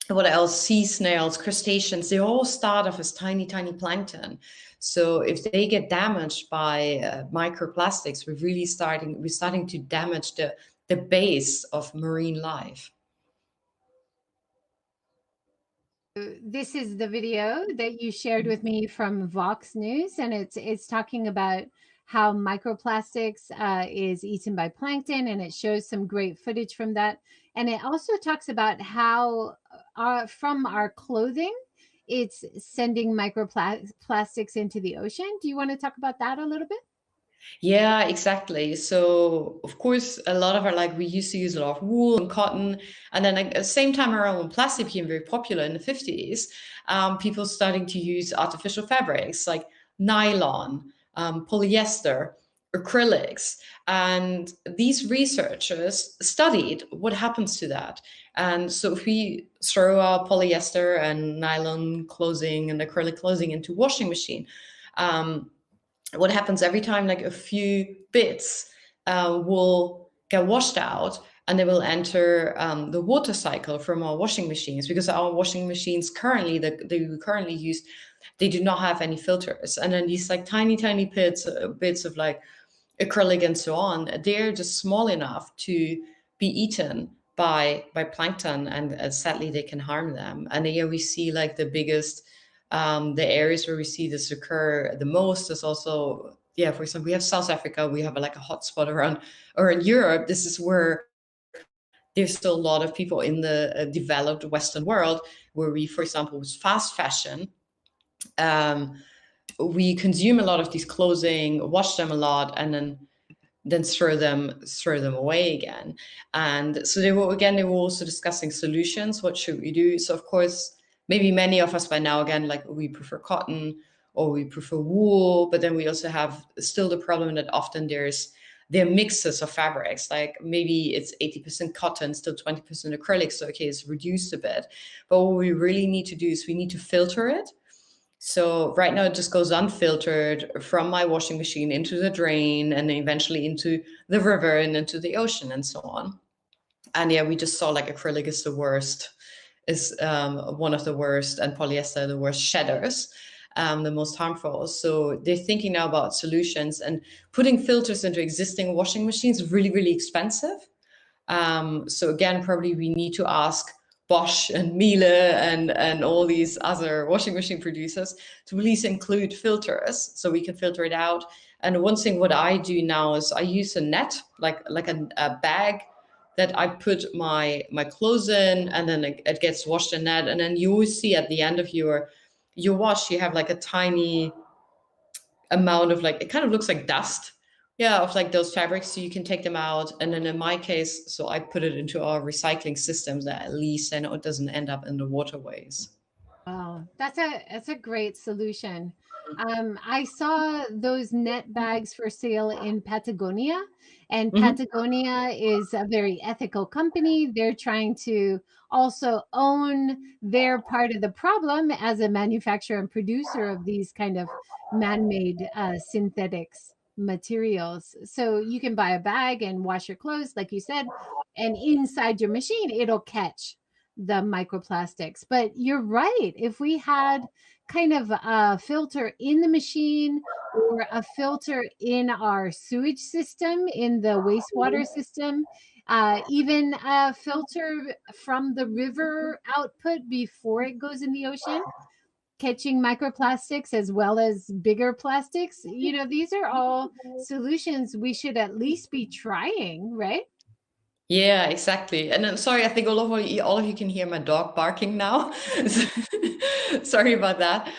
what else? Sea snails, crustaceans, they all start off as tiny plankton. So if they get damaged by microplastics, we're starting to damage the base of marine life. This is the video that you shared with me from Vox News, and it's talking about how microplastics is eaten by plankton, and it shows some great footage from that. And it also talks about how from our clothing, it's sending microplastics into the ocean. Do you want to talk about that a little bit? Yeah, exactly. So of course, a lot of we used to use a lot of wool and cotton, and then at the same time around when plastic became very popular in the 50s, people starting to use artificial fabrics like nylon, polyester, acrylics. And these researchers studied what happens to that. And so if we throw our polyester and nylon clothing and acrylic clothing into washing machine, what happens every time like a few bits will get washed out, and they will enter the water cycle from our washing machines, because our washing machines currently, that we currently use, they do not have any filters. And then these like tiny bits of like acrylic and so on, they're just small enough to be eaten by plankton, and sadly they can harm them. And here we see like the biggest, the areas where we see this occur the most is also, yeah, for example, we have South Africa, we have like a hotspot around, or in Europe, this is where there's still a lot of people in the developed Western world, where we, for example, with fast fashion, we consume a lot of these clothing, wash them a lot, and then throw them away again. And so they were also discussing solutions. What should we do? So of course, maybe many of us by now, again, like we prefer cotton or we prefer wool, but then we also have still the problem that often there are mixes of fabrics, like maybe it's 80% cotton, still 20% acrylic. So okay, it's reduced a bit. But what we really need to do is we need to filter it. So right now it just goes unfiltered from my washing machine into the drain, and then eventually into the river and into the ocean and so on. And yeah, we just saw like acrylic is the worst, is one of the worst, and polyester the worst shedders, the most harmful. So they're thinking now about solutions, and putting filters into existing washing machines is really, really expensive. So again, probably we need to ask Bosch and Miele and all these other washing machine producers to please include filters so we can filter it out. And one thing what I do now is I use a net, like a bag that I put my clothes in, and then it gets washed in that. And then you always see at the end of your wash, you have like a tiny amount of like, it kind of looks like dust, yeah, of like those fabrics, so you can take them out. And then in my case, so I put it into our recycling systems, that at least then it doesn't end up in the waterways. Oh, that's a great solution. I saw those net bags for sale in Patagonia, and Mm-hmm. Patagonia is a very ethical company. They're trying to also own their part of the problem as a manufacturer and producer of these kind of man-made synthetics materials. So you can buy a bag and wash your clothes, like you said, and inside your machine, it'll catch the microplastics. But you're right. If we had kind of a filter in the machine or a filter in our sewage system, in the wastewater system, even a filter from the river output before it goes in the ocean, catching microplastics as well as bigger plastics, these are all solutions we should at least be trying, right? Yeah, exactly. And then, sorry, I think all of you can hear my dog barking now. Sorry about that.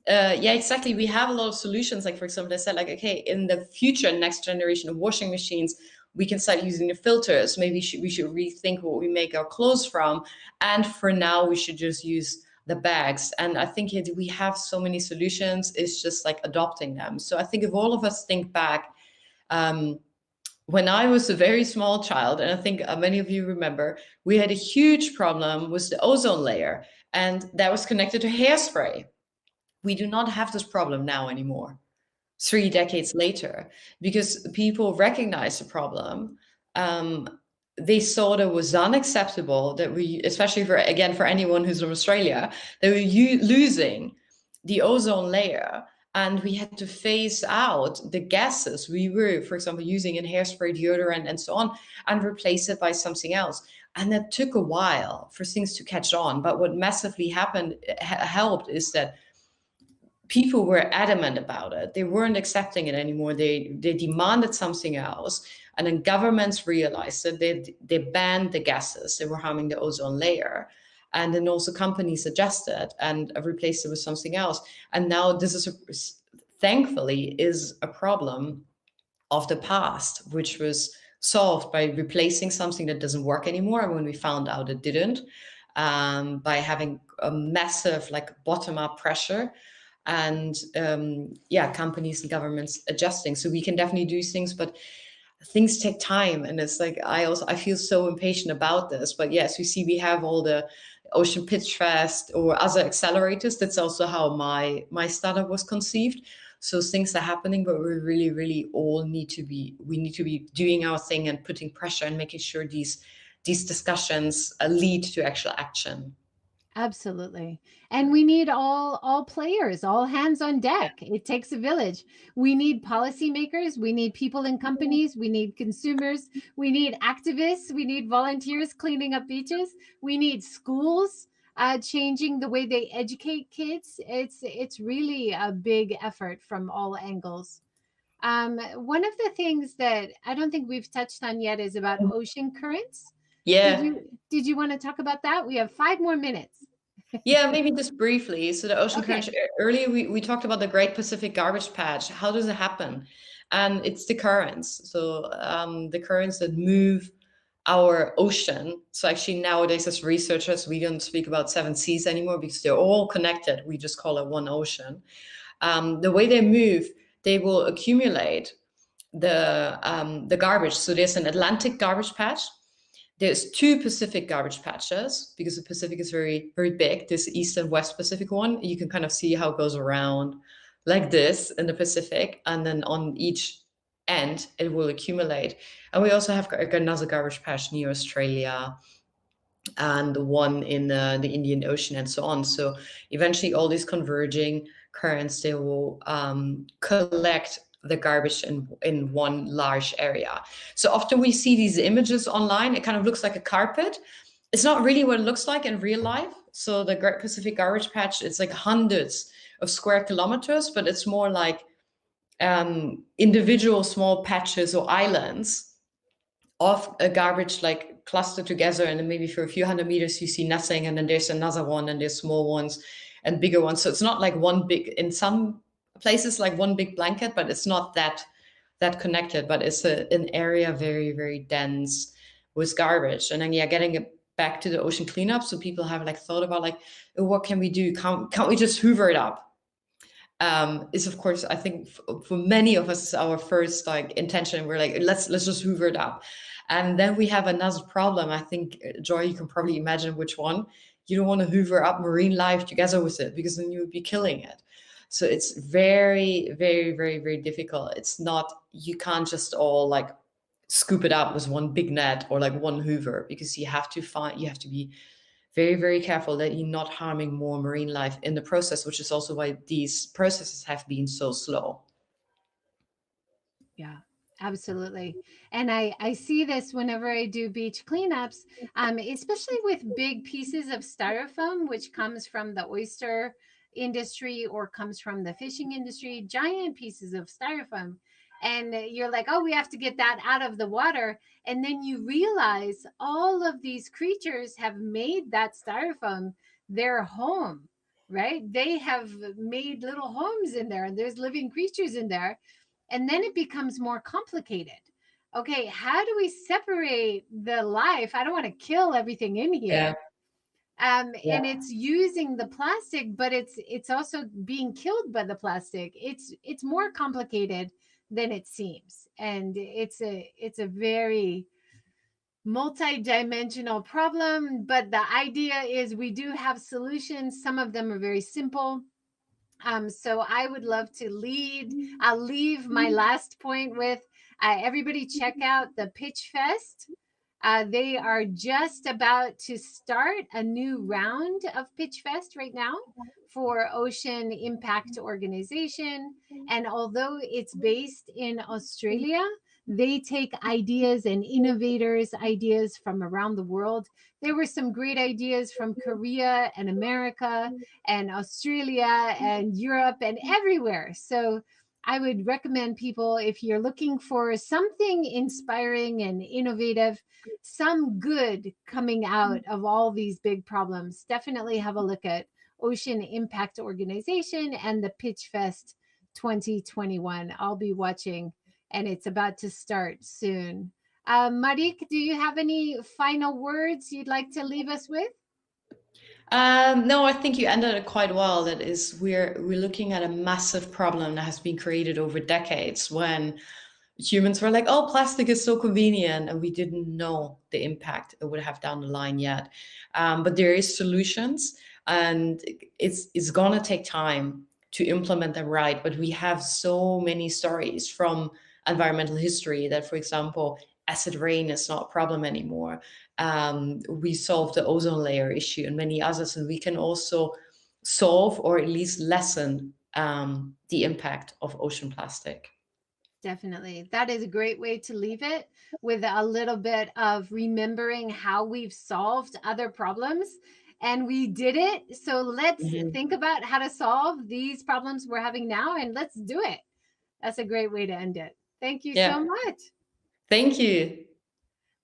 Yeah, exactly. We have a lot of solutions. Like, for example, I said, like, okay, in the future, next generation of washing machines, we can start using the filters. Maybe we should rethink what we make our clothes from. And for now, we should just use the bags. And I think we have so many solutions. It's just like adopting them. So I think if all of us think back, when I was a very small child, and I think many of you remember, we had a huge problem with the ozone layer, and that was connected to hairspray. We do not have this problem now anymore, 3 decades later, because people recognized the problem. They saw that it was unacceptable that we, especially for anyone who's from Australia, that we're losing the ozone layer. And we had to phase out the gases we were, for example, using in hairspray, deodorant, and so on, and replace it by something else. And that took a while for things to catch on. But what massively helped is that people were adamant about it. They weren't accepting it anymore. They demanded something else. And then governments realized that they banned the gases that were harming the ozone layer. And then also companies adjusted and replaced it with something else. And now this is, thankfully, is a problem of the past, which was solved by replacing something that doesn't work anymore when we found out it didn't, by having a massive like bottom-up pressure, and companies and governments adjusting. So we can definitely do things, but things take time. And it's like, I feel so impatient about this. But yes, we have all the Ocean Pitch Fest or other accelerators. That's also how my startup was conceived. So things are happening, but we really, really all need to be, we need to be doing our thing and putting pressure and making sure these discussions lead to actual action. Absolutely. And we need all players, all hands on deck. It takes a village. We need policymakers, we need people in companies, we need consumers, we need activists, we need volunteers cleaning up beaches, we need schools changing the way they educate kids. It's really a big effort from all angles. One of the things that I don't think we've touched on yet is about ocean currents. Yeah. Did you want to talk about that? We have 5 more minutes. Yeah, maybe just briefly. So the ocean current, Okay. earlier we talked about the Great Pacific Garbage Patch. How does it happen? And it's the currents. So the currents that move our ocean. So actually nowadays as researchers, we don't speak about seven seas anymore because they're all connected. We just call it one ocean. The way they move, they will accumulate the garbage. So there's an Atlantic garbage patch. There's two Pacific garbage patches because the Pacific is very, very big. This East and West Pacific one, you can kind of see how it goes around like this in the Pacific. And then on each end, it will accumulate. And we also have another garbage patch near Australia and one in the Indian Ocean and so on. So eventually all these converging currents, they will collect the garbage in one large area. So often we see these images online, it kind of looks like a carpet. It's not really what it looks like in real life. So the Great Pacific Garbage Patch, it's like hundreds of square kilometers, but it's more like individual small patches or islands of a garbage like clustered together, and then maybe for a few hundred meters you see nothing, and then there's another one, and there's small ones and bigger ones. So it's not like one big, in some places like one big blanket, but it's not that connected, but it's an area very, very dense with garbage. And then getting it back to the ocean cleanup. So people have like thought about like, oh, what can we do? Can't we just hoover it up? Is of course, I think for many of us, our first like intention. We're like, let's just hoover it up. And then we have another problem. I think, Joy, you can probably imagine which one. You don't want to hoover up marine life together with it, because then you would be killing it. So it's very, very, very, very difficult. It's not, you can't just all like scoop it up with one big net or like one hoover, because you have to be very, very careful that you're not harming more marine life in the process, which is also why these processes have been so slow. Yeah, absolutely. And I see this whenever I do beach cleanups, especially with big pieces of styrofoam, which comes from the oyster industry or comes from the fishing industry, giant pieces of styrofoam. And you're like, oh, we have to get that out of the water. And then you realize all of these creatures have made that styrofoam their home, right? They have made little homes in there, and there's living creatures in there. And then it becomes more complicated. Okay, how do we separate the life? I don't want to kill everything in Yeah. here. Yeah. And it's using the plastic, but it's also being killed by the plastic. It's more complicated than it seems, and it's a very multi-dimensional problem. But the idea is we do have solutions. Some of them are very simple. So I would love to lead. I'll leave my last point with everybody check out the Pitch Fest. They are just about to start a new round of Pitch Fest right now for Ocean Impact Organization. And although it's based in Australia, they take ideas and innovators' ideas from around the world. There were some great ideas from Korea and America and Australia and Europe and everywhere. So I would recommend people, if you're looking for something inspiring and innovative, some good coming out of all these big problems, definitely have a look at Ocean Impact Organization and the Pitch Fest 2021. I'll be watching, and it's about to start soon. Mareike, do you have any final words you'd like to leave us with? No, I think you ended it quite well. That is, we're looking at a massive problem that has been created over decades, when humans were like, oh, plastic is so convenient, and we didn't know the impact it would have down the line yet. But there is solutions, and it's gonna take time to implement them right. But we have so many stories from environmental history that, for example, acid rain is not a problem anymore. We solved the ozone layer issue and many others, and we can also solve or at least lessen the impact of ocean plastic. Definitely. That is a great way to leave it, with a little bit of remembering how we've solved other problems and we did it. So let's Mhm. think about how to solve these problems we're having now, and let's do it. That's a great way to end it. Thank you Yeah. so much. Thank you.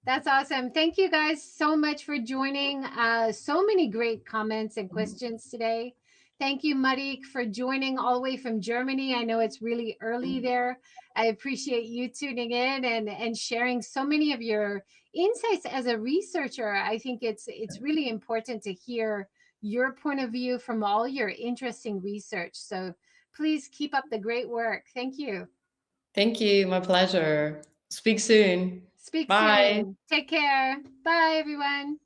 That's awesome. Thank you guys so much for joining. So many great comments and questions today. Thank you, Mareike, for joining all the way from Germany. I know it's really early there. I appreciate you tuning in and sharing so many of your insights as a researcher. I think it's really important to hear your point of view from all your interesting research. So please keep up the great work. Thank you. Thank you. My pleasure. Speak soon. Speak Bye. soon. Take care. Bye, everyone.